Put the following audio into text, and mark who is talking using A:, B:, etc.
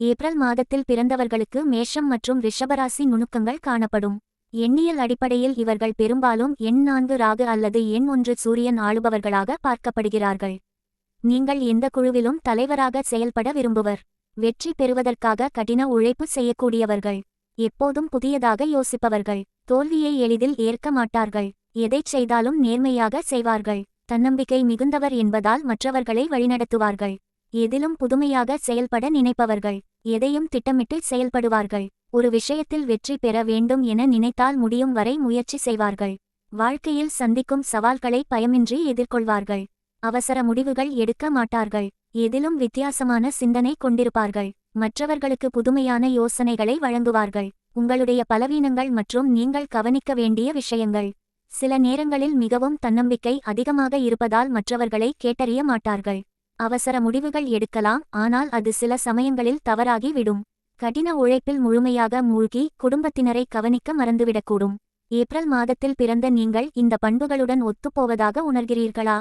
A: April மாதத்தில் பிறந்தவர்களுக்கு மேஷம் மற்றும் ரிஷபராசி நுணுக்கங்கள் காணப்படும். எண்ணியல் அடிப்படையில் இவர்கள் பெரும்பாலும் எண் 4 ராகு அல்லது எண் 1 சூரியன் ஆளுபவர்களாக பார்க்கப்படுகிறார்கள். நீங்கள் எந்த குழுவிலும் தலைவராக செயல்பட விரும்புவர். வெற்றி பெறுவதற்காக கடின உழைப்பு செய்யக்கூடியவர்கள். எப்போதும் புதியதாக யோசிப்பவர்கள். தோல்வியை எளிதில் ஏற்க மாட்டார்கள். எதைச் செய்தாலும் நேர்மையாக செய்வார்கள். தன்னம்பிக்கை மிகுந்தவர் என்பதால் மற்றவர்களை வழிநடத்துவார்கள். எதிலும் புதுமையாக செயல்பட நினைப்பவர்கள். எதையும் திட்டமிட்டு செயல்படுவார்கள். ஒரு விஷயத்தில் வெற்றி பெற வேண்டும் என நினைத்தால் முடியும் வரை முயற்சி செய்வார்கள். வாழ்க்கையில் சந்திக்கும் சவால்களை பயமின்றி எதிர்கொள்வார்கள். அவசர முடிவுகள் எடுக்க மாட்டார்கள். எதிலும் வித்தியாசமான சிந்தனை கொண்டிருப்பார்கள். மற்றவர்களுக்கு புதுமையான யோசனைகளை வழங்குவார்கள். உங்களுடைய பலவீனங்கள் மற்றும் நீங்கள் கவனிக்க வேண்டிய விஷயங்கள். சில நேரங்களில் மிகவும் தன்னம்பிக்கை அதிகமாக இருப்பதால் மற்றவர்களை கேட்டறிய மாட்டார்கள். அவசர முடிவுகள் எடுக்கலாம், ஆனால் அது சில சமயங்களில் தவறாகி விடும். கடின உழைப்பில் முழுமையாக மூழ்கி குடும்பத்தினரை கவனிக்க மறந்துவிடக்கூடும். ஏப்ரல் மாதத்தில் பிறந்த நீங்கள் இந்த பண்புகளுடன் ஒத்துப்போவதாக உணர்கிறீர்களா?